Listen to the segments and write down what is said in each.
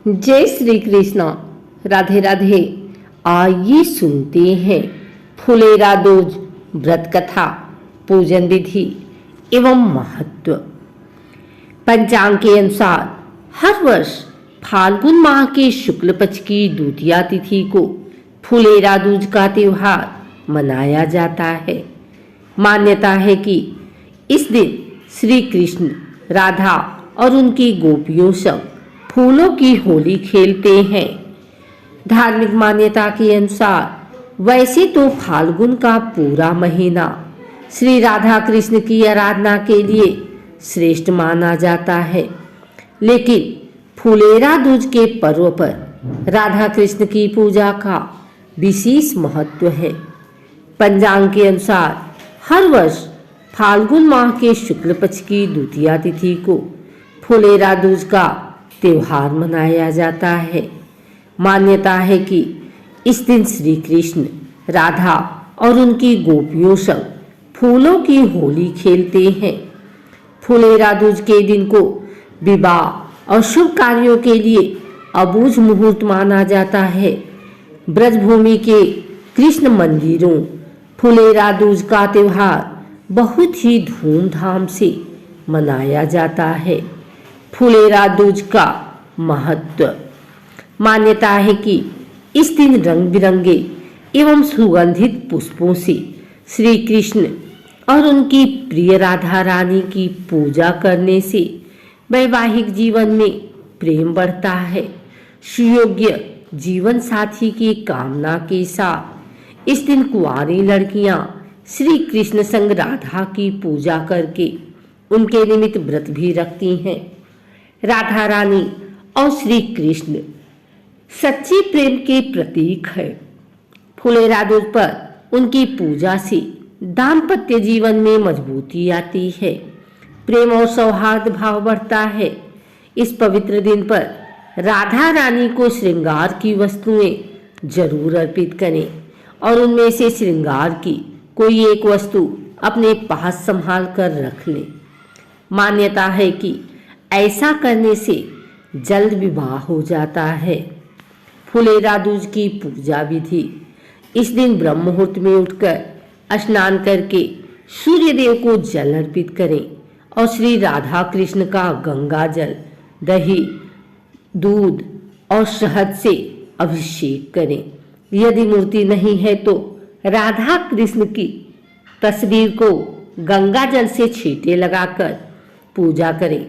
जय श्री कृष्ण। राधे राधे। आइए सुनते हैं फुलेरा दूज व्रत कथा, पूजन विधि एवं महत्व। पंचांग के अनुसार हर वर्ष फाल्गुन माह के शुक्ल पक्ष की द्वितीया तिथि को फुलेरा दूज का त्योहार मनाया जाता है। मान्यता है कि इस दिन श्री कृष्ण, राधा और उनकी गोपियों सब फूलों की होली खेलते हैं। धार्मिक मान्यता के अनुसार वैसे तो फाल्गुन का पूरा महीना श्री राधा कृष्ण की आराधना के लिए श्रेष्ठ माना जाता है, लेकिन फुलेरा दूज के पर्व पर राधा कृष्ण की पूजा का विशेष महत्व है। पंचांग के अनुसार हर वर्ष फाल्गुन माह के शुक्ल पक्ष की द्वितीया तिथि को फुलेरा दूज का त्योहार मनाया जाता है। मान्यता है कि इस दिन श्री कृष्ण, राधा और उनकी गोपियों सब फूलों की होली खेलते हैं। फुलेरा दूज के दिन को विवाह और शुभ कार्यों के लिए अबूझ मुहूर्त माना जाता है। ब्रजभूमि के कृष्ण मंदिरों फुलेरा दूज का त्योहार बहुत ही धूमधाम से मनाया जाता है। फुलेरा दूज का महत्व। मान्यता है कि इस दिन रंग बिरंगे एवं सुगंधित पुष्पों से श्री कृष्ण और उनकी प्रिय राधा रानी की पूजा करने से वैवाहिक जीवन में प्रेम बढ़ता है। सुयोग्य जीवन साथी की कामना के साथ इस दिन कुंवारी लड़कियां श्री कृष्ण संग राधा की पूजा करके उनके निमित्त व्रत भी रखती हैं। राधा रानी और श्री कृष्ण सच्चे प्रेम के प्रतीक है। फुलेरा दूज पर उनकी पूजा से दाम्पत्य जीवन में मजबूती आती है, प्रेम और सौहार्द भाव बढ़ता है। इस पवित्र दिन पर राधा रानी को श्रृंगार की वस्तुएं जरूर अर्पित करें और उनमें से श्रृंगार की कोई एक वस्तु अपने पास संभाल कर रख लें। मान्यता है कि ऐसा करने से जल्द विवाह हो जाता है। फुलेरा दूज की पूजा विधि। इस दिन ब्रह्म मुहूर्त में उठकर स्नान करके सूर्य देव को जल अर्पित करें और श्री राधा कृष्ण का गंगा जल, दही, दूध और शहद से अभिषेक करें। यदि मूर्ति नहीं है तो राधा कृष्ण की तस्वीर को गंगा जल से छींटे लगाकर पूजा करें।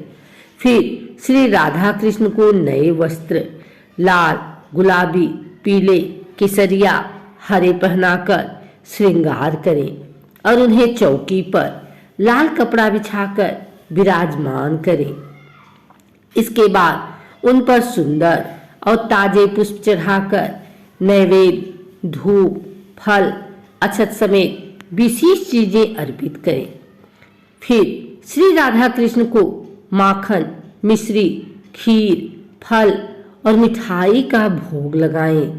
फिर श्री राधा कृष्ण को नए वस्त्र लाल, गुलाबी, पीले, केसरिया, हरे पहनाकर श्रृंगार करें और उन्हें चौकी पर लाल कपड़ा बिछाकर विराजमान करें। इसके बाद उन पर सुंदर और ताजे पुष्प चढ़ाकर नैवेद्य, धूप, फल, अक्षत समेत विशेष चीजें अर्पित करें। फिर श्री राधा कृष्ण को माखन, मिश्री, खीर, फल और मिठाई का भोग लगाएं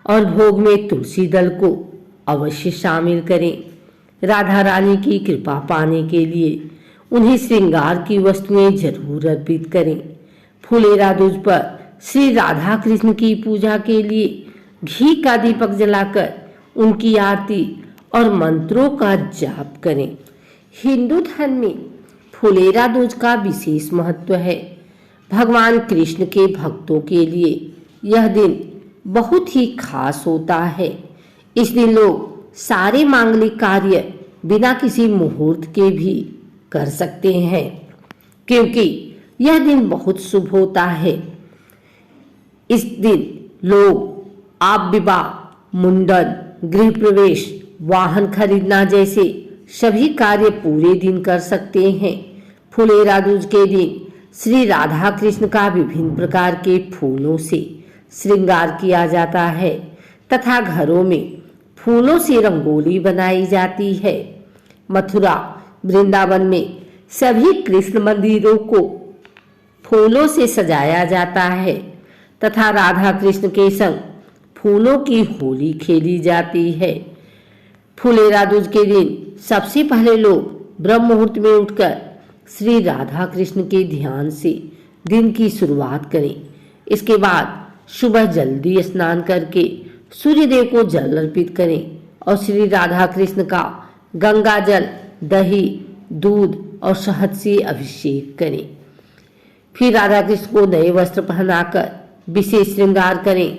और भोग में तुलसी दल को अवश्य शामिल करें। राधा रानी की कृपा पाने के लिए उन्हें श्रृंगार की वस्तुएं जरूर अर्पित करें। फुलेरा दूज पर श्री राधा कृष्ण की पूजा के लिए घी का दीपक जलाकर उनकी आरती और मंत्रों का जाप करें। हिंदू धर्म में फुलेरा दूज का विशेष महत्व है। भगवान कृष्ण के भक्तों के लिए यह दिन बहुत ही खास होता है। इस दिन लोग सारे मांगलिक कार्य बिना किसी मुहूर्त के भी कर सकते हैं, क्योंकि यह दिन बहुत शुभ होता है। इस दिन लोग आप विवाह, मुंडन, गृह प्रवेश, वाहन खरीदना जैसे सभी कार्य पूरे दिन कर सकते हैं। फुलेरा दूज के दिन श्री राधा कृष्ण का विभिन्न प्रकार के फूलों से श्रृंगार किया जाता है तथा घरों में फूलों से रंगोली बनाई जाती है। मथुरा, वृंदावन में सभी कृष्ण मंदिरों को फूलों से सजाया जाता है तथा राधा कृष्ण के संग फूलों की होली खेली जाती है। फुलेरा दूज के दिन सबसे पहले लोग ब्रह्म मुहूर्त में उठकर श्री राधा कृष्ण के ध्यान से दिन की शुरुआत करें। इसके बाद सुबह जल्दी स्नान करके सूर्यदेव को जल अर्पित करें और श्री राधा कृष्ण का गंगा जल, दही, दूध और शहद से अभिषेक करें। फिर राधा कृष्ण को नए वस्त्र पहनाकर विशेष श्रृंगार करें।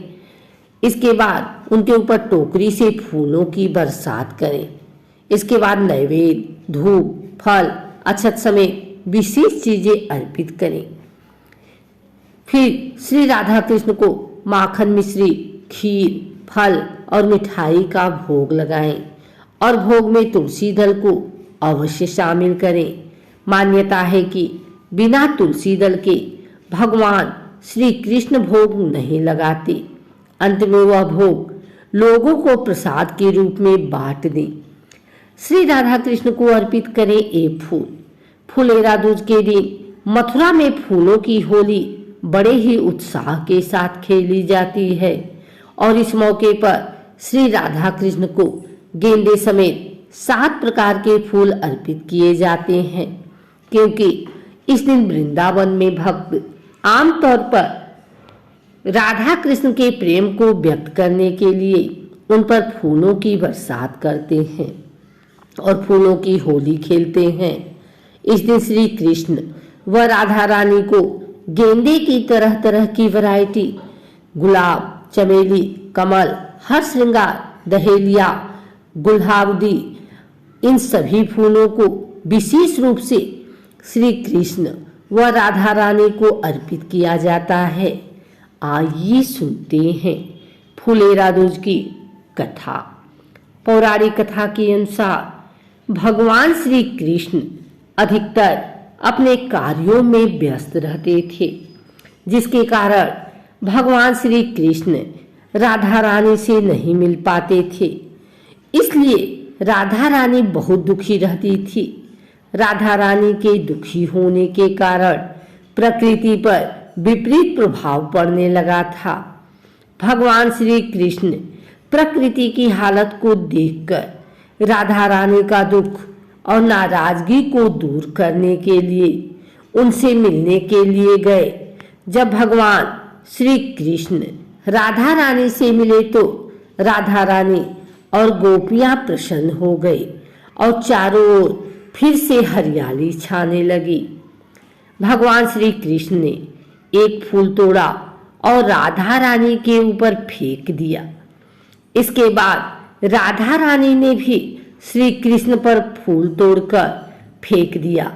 इसके बाद उनके ऊपर टोकरी से फूलों की बरसात करें। इसके बाद नैवेद्य, धूप, फल, अक्षत समेत विशेष चीजें अर्पित करें। फिर श्री राधा कृष्ण को माखन मिश्री, खीर, फल और मिठाई का भोग लगाएं और भोग में तुलसी दल को अवश्य शामिल करें। मान्यता है कि बिना तुलसी दल के भगवान श्री कृष्ण भोग नहीं लगाते। अंत में वह भोग लोगों को प्रसाद के रूप में बांट दें। श्री राधा कृष्ण को अर्पित करें एक फूल। फुलेरा दूज के दिन मथुरा में फूलों की होली बड़े ही उत्साह के साथ खेली जाती है और इस मौके पर श्री राधा कृष्ण को गेंदे समेत 7 प्रकार के फूल अर्पित किए जाते हैं, क्योंकि इस दिन वृंदावन में भक्त आमतौर पर राधा कृष्ण के प्रेम को व्यक्त करने के लिए उन पर फूलों की बरसात करते हैं और फूलों की होली खेलते हैं। इस दिन श्री कृष्ण व राधा रानी को गेंदे की तरह तरह की वैरायटी, गुलाब, चमेली, कमल, हर श्रृंगार, दहेलिया, गुलहावदी, इन सभी फूलों को विशेष रूप से श्री कृष्ण व राधा रानी को अर्पित किया जाता है। आइए सुनते हैं फुलेरा दूज की कथा। पौराणिक कथा के अनुसार भगवान श्री कृष्ण अधिकतर अपने कार्यों में व्यस्त रहते थे, जिसके कारण भगवान श्री कृष्ण राधा रानी से नहीं मिल पाते थे। इसलिए राधा रानी बहुत दुखी रहती थी। राधा रानी के दुखी होने के कारण प्रकृति पर विपरीत प्रभाव पड़ने लगा था। भगवान श्री कृष्ण प्रकृति की हालत को देखकर राधा रानी का दुख और नाराजगी को दूर करने के लिए उनसे मिलने के लिए गए। जब भगवान श्री कृष्ण राधा रानी से मिले तो राधा रानी और गोपियां प्रसन्न हो गई और चारों ओर फिर से हरियाली छाने लगी। भगवान श्री कृष्ण ने एक फूल तोड़ा और राधा रानी के ऊपर फेंक दिया। इसके बाद राधा रानी ने भी श्री कृष्ण पर फूल तोड़कर फेंक दिया।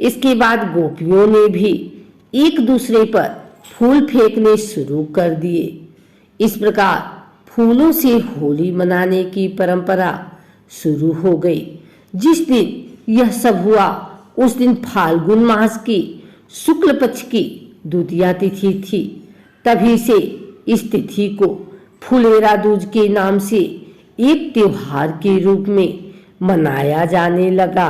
इसके बाद गोपियों ने भी एक दूसरे पर फूल फेंकने शुरू कर दिए। इस प्रकार फूलों से होली मनाने की परंपरा शुरू हो गई। जिस दिन यह सब हुआ उस दिन फाल्गुन मास की शुक्ल पक्ष की द्वितीया तिथि थी। तभी से इस तिथि को फुलेरा दूज के नाम से एक त्योहार के रूप में मनाया जाने लगा।